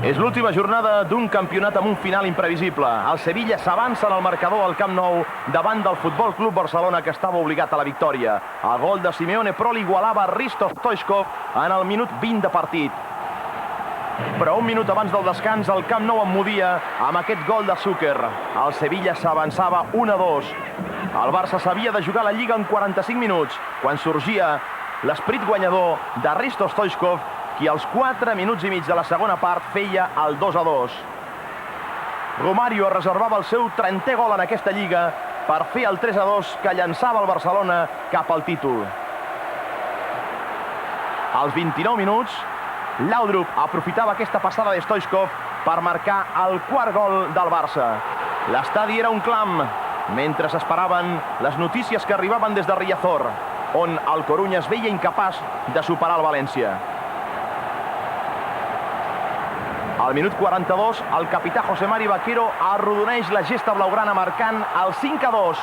És l'última jornada d'un campionat amb un final imprevisible. El Sevilla s'avança en el marcador al Camp Nou davant del Futbol Club Barcelona, que estava obligat a la victòria. El gol de Simeone, però l'igualava Hristo Stoichkov en el minut 20 de partit. Però un minut abans del descans, el Camp Nou emmudia amb aquest gol de Zucker. El Sevilla s'avançava 1-2. El Barça s'havia de jugar la Lliga en 45 minuts, quan sorgia l'esperit guanyador de Hristo Stoichkov, qui als 4 minuts i mig de la segona part feia el 2-2. Romario reservava el seu 30è gol en aquesta Lliga per fer el 3-2 que llançava el Barcelona cap al títol. Als 29 minuts, Laudrup aprofitava aquesta passada de Stoichkov per marcar el quart gol del Barça. L'estadi era un clam, mentre s'esperaven les notícies que arribaven des de Riazor, on el Corunya es veia incapaç de superar el València. Al minut 42, el capità José Mari Vaquero arrodoneix la gesta blaugrana marcant el 5-2.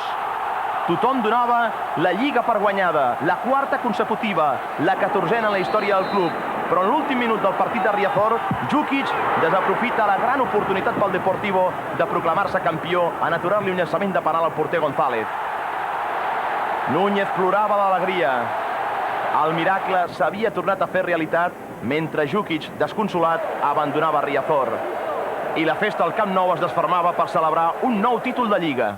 Tothom donava la Lliga per guanyada, la quarta consecutiva, la 14a en la història del club. Però en l'últim minut del partit de Riazor, Djukic desaprofita la gran oportunitat pel Deportivo de proclamar-se campió en aturar-li un llançament de penal al porter González. Núñez plorava d'alegria. El miracle s'havia tornat a fer realitat mentre Djukic, desconsolat, abandonava Riazor. I la festa al Camp Nou es desfermava per celebrar un nou títol de Lliga.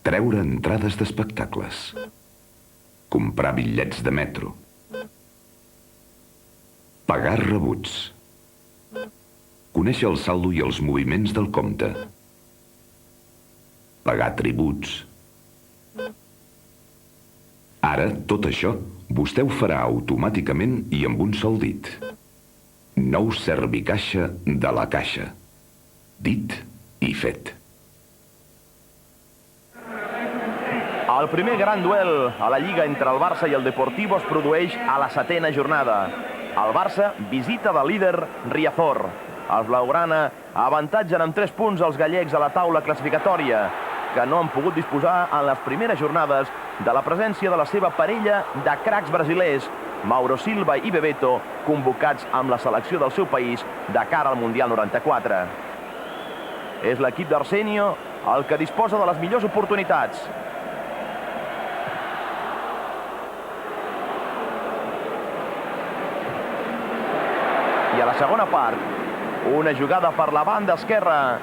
Treure entrades d'espectacles. Comprar bitllets de metro. Pagar rebuts. Conèixer el saldo i els moviments del compte. Pagar tributs. Ara, tot això, vostè ho farà automàticament i amb un sol dit. Nou Servicaixa de la Caixa. Dit i fet. El primer gran duel a la Lliga entre el Barça i el Deportivo es produeix a la 7a jornada. El Barça visita de líder Riazor. Els blaugrana avantatgen amb 3 punts els gallecs a la taula classificatòria, que no han pogut disposar en les primeres jornades de la presència de la seva parella de cracs brasilers, Mauro Silva i Bebeto, convocats amb la selecció del seu país de cara al Mundial 94. És l'equip d'Arsenio el que disposa de les millors oportunitats. I a la segona part, una jugada per la banda esquerra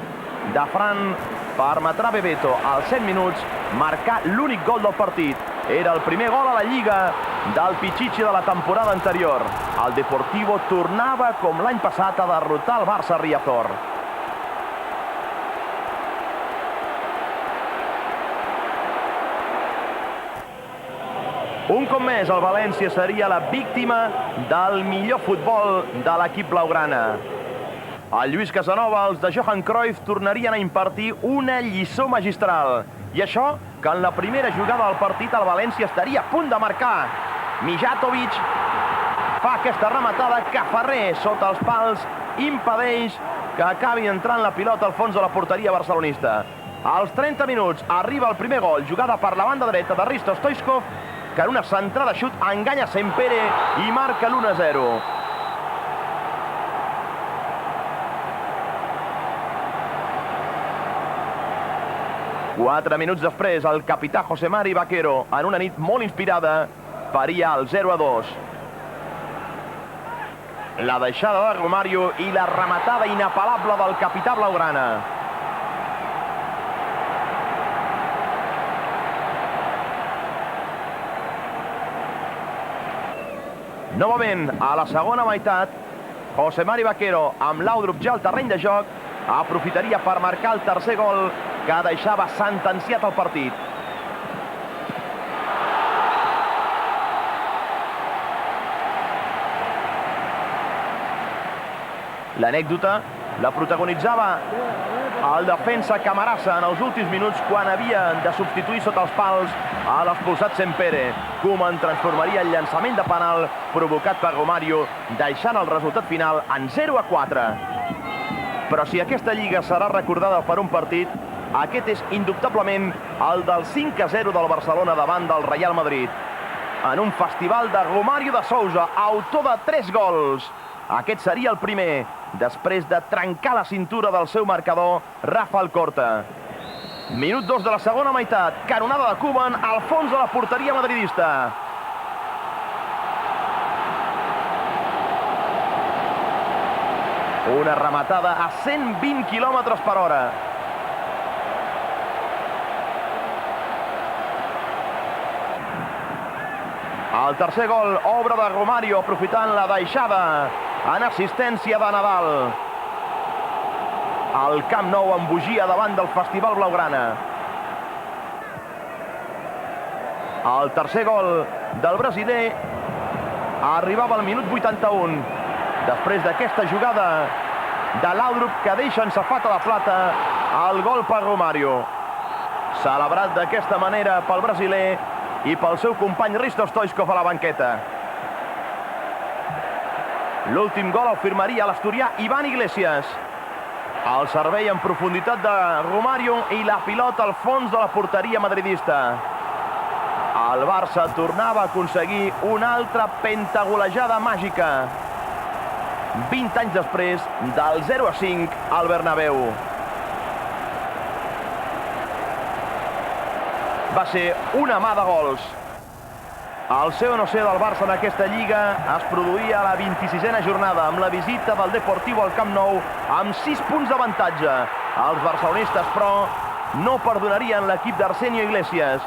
de Fran permetrà a Bebeto als 7 minuts marcar l'únic gol del partit. Era el primer gol a la Lliga del Pichichi de la temporada anterior. El Deportivo tornava, com l'any passat, a derrotar el Barça a Riazor. Un cop més, el València seria la víctima del millor futbol de l'equip blaugrana. El Lluís Casanova, els de Johan Cruyff, tornarien a impartir una lliçó magistral. I això, que en la primera jugada del partit el València estaria a punt de marcar. Mijatovic fa aquesta rematada que Ferrer, sota els pals, impedeix que acabi entrant la pilota al fons de la porteria barcelonista. Als 30 minuts arriba el primer gol, jugada per la banda dreta de Hristo Stoichkov, que en una centrada xut enganya Sempere i marca l'1-0. Quatre minuts després, el capità José Mari Vaquero, en una nit molt inspirada, faria el 0-2. La deixada de Romario i la rematada inapel·lable del capità blaugrana. Novament, a la segona meitat, José Mari Vaquero, amb Laudrup ja al terreny de joc, aprofitaria per marcar el tercer gol que deixava sentenciat el partit. L'anècdota la protagonitzava el defensa Camarasa en els últims minuts, quan havia de substituir sota els pals a l'expulsat Sempere. Koeman transformaria el llançament de penal provocat per Romario, deixant el resultat final en 0-4. Però si aquesta Lliga serà recordada per un partit, aquest és indubtablement el del 5-0 del Barcelona davant del Real Madrid. En un festival de Romario de Sousa, autor de 3 gols. Aquest seria el primer, després de trencar la cintura del seu marcador, Rafa Alcorta. Minut 2 de la segona meitat. Canonada de Koeman al fons de la porteria madridista. Una rematada a 120 km per hora. El tercer gol, obra de Romario, aprofitant la deixada en assistència de Nadal. El Camp Nou embogia davant del Festival Blaugrana. El tercer gol del brasiler arribava al minut 81. Després d'aquesta jugada de Laudrup que deixa en safata de plata el gol per Romario. Celebrat d'aquesta manera pel brasiler i pel seu company Hristo Stoichkov a la banqueta. L'últim gol el firmaria l'asturià Iván Iglesias. El servei en profunditat de Romario i la pilota al fons de la porteria madridista. El Barça tornava a aconseguir una altra pentagolejada màgica. 20 anys després, del 0-5 al Bernabéu. Va ser una mà de gols. El ser o no ser del Barça en aquesta Lliga es produïa a la 26a jornada amb la visita del Deportivo al Camp Nou amb 6 punts d'avantatge. Els barcelonistes, però, no perdonarien l'equip d'Arsenio Iglesias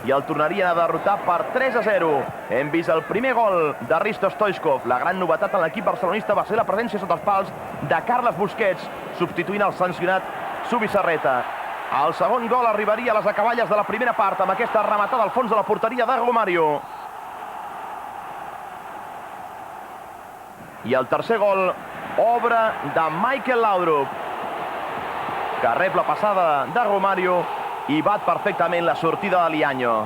i el tornarien a derrotar per 3-0. Hem vist el primer gol de Hristo Stoichkov. La gran novetat en l'equip barcelonista va ser la presència sota els pals de Carles Busquets, substituint el sancionat Zubizarreta. El segon gol arribaria a les acaballes de la primera part amb aquesta rematada al fons de la porteria de Romario. I el tercer gol, obra de Michael Laudrup, que rep la passada de Romario i bat perfectament la sortida de Liaño.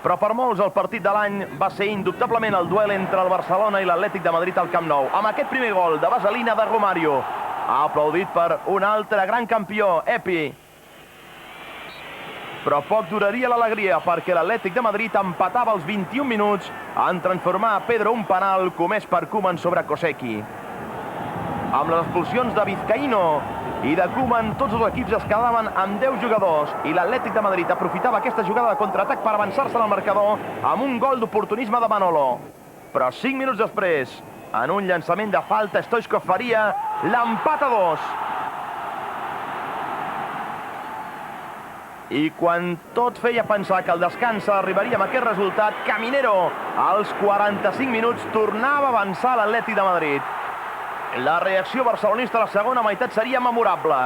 Però per molts el partit de l'any va ser indubtablement el duel entre el Barcelona i l'Atlètic de Madrid al Camp Nou. Amb aquest primer gol de vaselina de Romario, aplaudit per un altre gran campió, Epi. Però poc duraria l'alegria perquè l'Atlètic de Madrid empatava als 21 minuts en transformar a Pedro un penal comès per Koeman sobre Kosecki. Amb les expulsions de Vizcaíno i de Koeman, tots els equips es quedaven amb 10 jugadors i l'Atlètic de Madrid aprofitava aquesta jugada de contraatac per avançar-se en el marcador amb un gol d'oportunisme de Manolo. Però 5 minuts després, en un llançament de falta, Stoichkov faria l'empat a 2. I quan tot feia pensar que el descans arribaria amb aquest resultat, Caminero, als 45 minuts, tornava a avançar l'Atlètic de Madrid. La reacció barcelonista a la segona meitat seria memorable.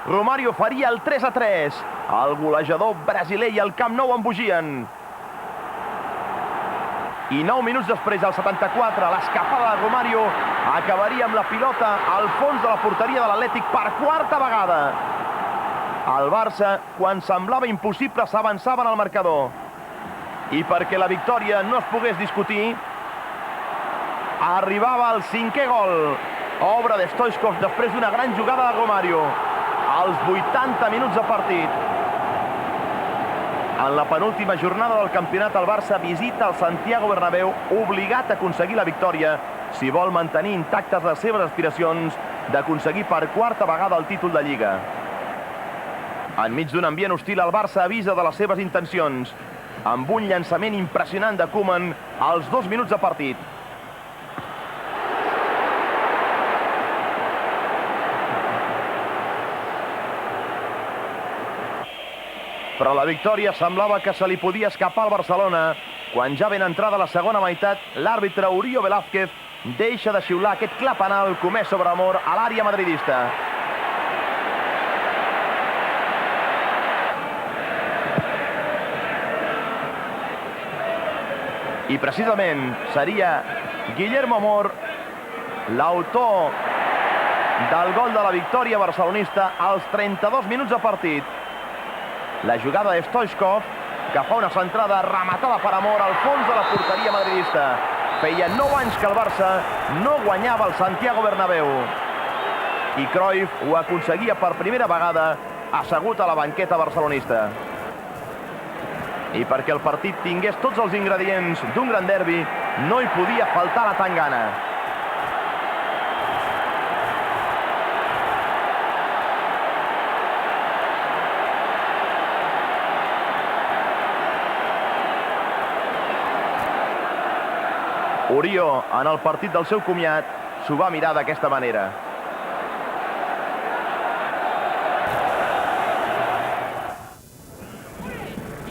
Romario faria el 3-3. El golejador brasiler i el Camp Nou embogien. I 9 minuts després, al 74, l'escapada de Romario acabaria amb la pilota al fons de la porteria de l'Atlètic per quarta vegada. El Barça, quan semblava impossible, s'avançava en el marcador. I perquè la victòria no es pogués discutir, arribava el 5è gol. Obra de Stoichkov després d'una gran jugada de Romario. Als 80 minuts de partit. En la penúltima jornada del campionat, el Barça visita el Santiago Bernabéu, obligat a aconseguir la victòria si vol mantenir intactes les seves aspiracions d'aconseguir per quarta vegada el títol de Lliga. Enmig d'un ambient hostil, el Barça avisa de les seves intencions, amb un llançament impressionant de Koeman als 2 minuts de partit. Però la victòria semblava que se li podia escapar al Barcelona, quan ja ben entrada la segona meitat, l'àrbitre Urío Velázquez deixa de xiular aquest clar penal comès sobre Amor a l'àrea madridista. I precisament seria Guillermo Amor l'autor del gol de la victòria barcelonista als 32 minuts de partit. La jugada de Stoichkov, que fa una centrada rematada per Amor al fons de la porteria madridista. Feia 9 anys que el Barça no guanyava el Santiago Bernabéu. I Cruyff ho aconseguia per primera vegada assegut a la banqueta barcelonista. I perquè el partit tingués tots els ingredients d'un gran derbi, no hi podia faltar la tangana. Orió, en el partit del seu comiat, s'ho va mirar d'aquesta manera.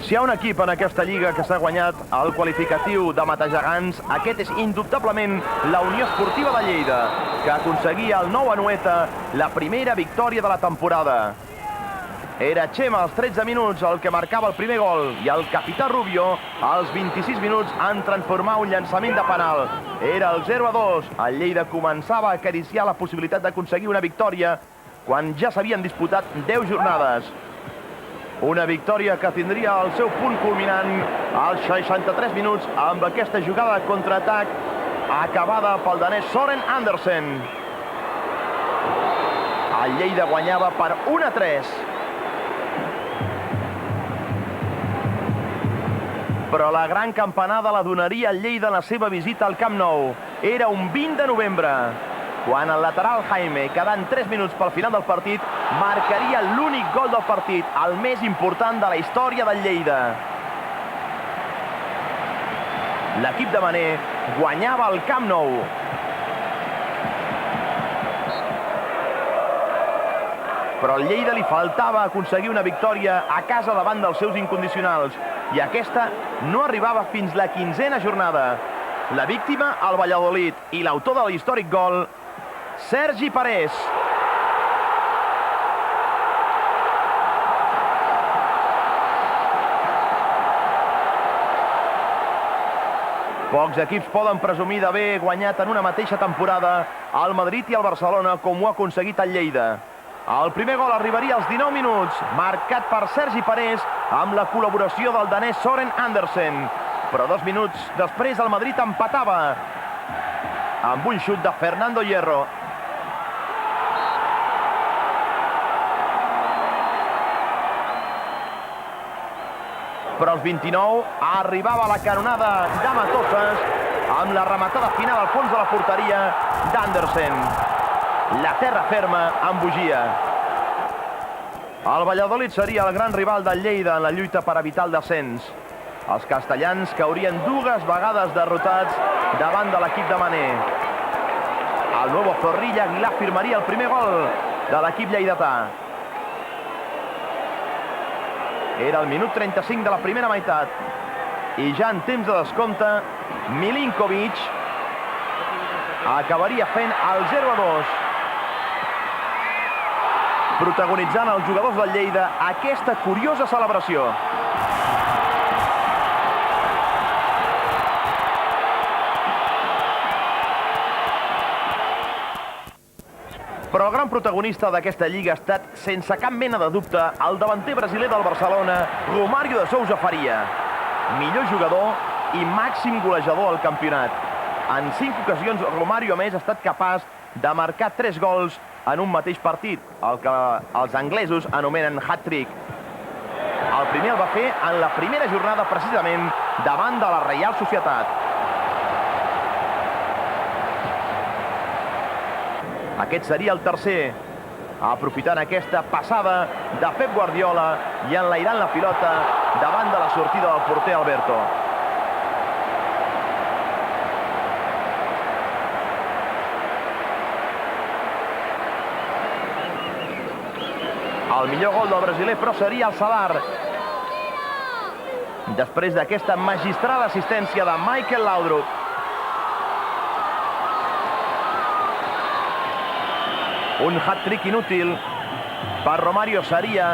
Si hi ha un equip en aquesta lliga que s'ha guanyat el qualificatiu de matagegants, aquest és indubtablement la Unió Esportiva de Lleida, que aconseguia el nou Anoeta la primera victòria de la temporada. Era Chema als 13 minuts el que marcava el primer gol i el capità Rubio als 26 minuts en transformar un llançament de penal. Era el 0-2. El Lleida començava a acariciar la possibilitat d'aconseguir una victòria quan ja s'havien disputat 10 jornades. Una victòria que tindria el seu punt culminant als 63 minuts amb aquesta jugada de contraatac acabada pel danès Søren Andersen. El Lleida guanyava per 1-3. Però la gran campanada la donaria el Lleida en la seva visita al Camp Nou. Era un 20 de novembre, quan el lateral Jaime, quedant 3 minuts pel final del partit, marcaria l'únic gol del partit, el més important de la història del Lleida. L'equip de Mané guanyava el Camp Nou. Però al Lleida li faltava aconseguir una victòria a casa davant dels seus incondicionals, i aquesta no arribava fins la 15a jornada. La víctima, el Valladolid, i l'autor de l'històric gol, Sergi Parés. Pocs equips poden presumir d'haver guanyat en una mateixa temporada el Madrid i el Barcelona com ho ha aconseguit el Lleida. El primer gol arribaria als 19 minuts, marcat per Sergi Parés amb la col·laboració del danès Søren Andersen. Però 2 minuts després el Madrid empatava amb un xut de Fernando Hierro. Però als 29 arribava la canonada de Matosas amb la rematada final al fons de la porteria d'Andersen. La terra ferma embogia. El Valladolid seria el gran rival del Lleida en la lluita per evitar el descens. Els castellans caurien 2 vegades derrotats davant de l'equip de Mané. El nou Zorrilla Aguilar firmaria el primer gol de l'equip lleidatà. Era el minut 35 de la primera meitat. I ja en temps de descompte, Milinkovic acabaria fent el 0-2. Protagonitzant els jugadors del Lleida aquesta curiosa celebració. Però el gran protagonista d'aquesta lliga ha estat, sense cap mena de dubte, el davanter brasiler del Barcelona, Romário de Sousa Faria. Millor jugador i màxim golejador al campionat. En 5 ocasions, Romário, a més, ha estat capaç de marcar 3 gols en un mateix partit, el que els anglesos anomenen hat-trick. El primer el va fer en la primera jornada, precisament, davant de la Reial Societat. Aquest seria el tercer, aprofitant aquesta passada de Pep Guardiola i enlairant la pilota davant de la sortida del porter Alberto. El millor gol del brasiler, però, seria el Sadar. Després d'aquesta magistral assistència de Michael Laudrup. Un hat-trick inútil per Romário seria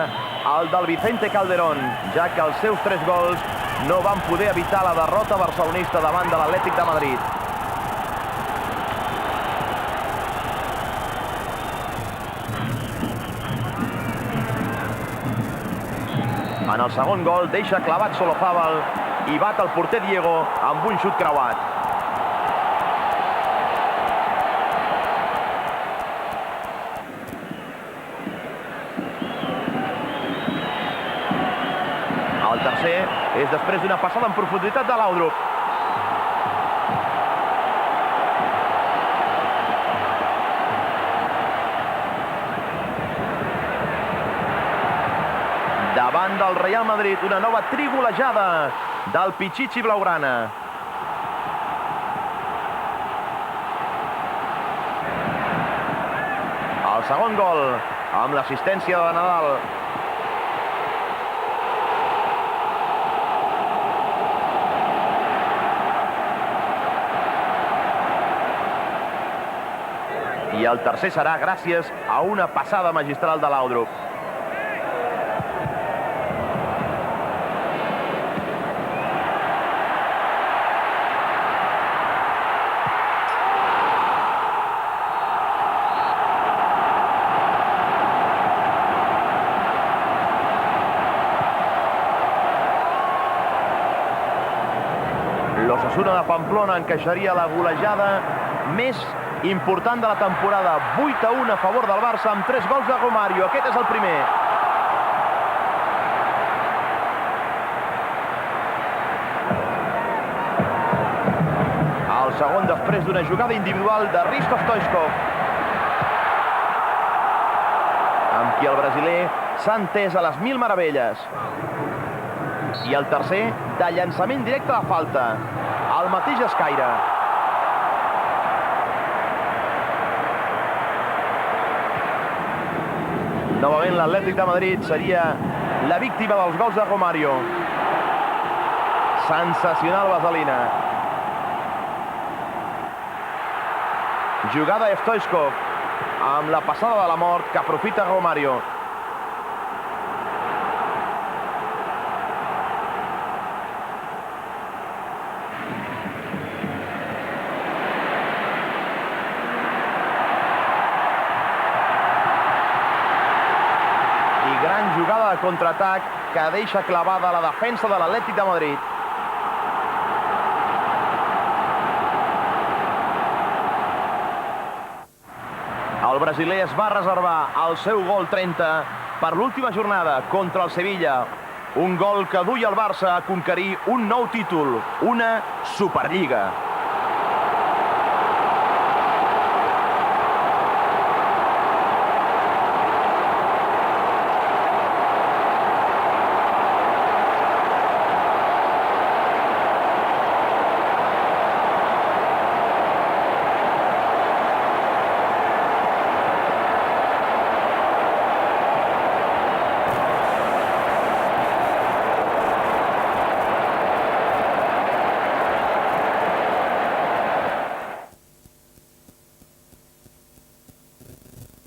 el del Vicente Calderón, ja que els seus 3 gols no van poder evitar la derrota barcelonista davant de l'Atlètic de Madrid. En el segon gol deixa clavat Solofàbal i bat el porter Diego amb un xut creuat. El tercer és després d'una passada en profunditat de Laudrup. Davant del Real Madrid, una nova trigolejada del Pichichi Blaugrana. El segon gol, amb l'assistència de Nadal. I el tercer serà gràcies a una passada magistral de Laudrup. L'Osasuna de Pamplona encaixaria la golejada més important de la temporada. 8-1 a favor del Barça amb 3 gols de Romario. Aquest és el primer. El segon després d'una jugada individual de Hristo Stoichkov, amb qui el brasiler s'ha entès a les mil meravelles. I el tercer, de llançament directe a la falta. El mateix escaire. Novament l'Atlètic de Madrid seria la víctima dels gols de Romario. Sensacional vaselina. Jugada de Stoichkov amb la passada de la mort que aprofita Romario. Gran jugada de contraatac que deixa clavada la defensa de l'Atlètic de Madrid. El brasiler es va reservar el seu gol 30 per l'última jornada contra el Sevilla. Un gol que duia el Barça a conquerir un nou títol, una Superliga.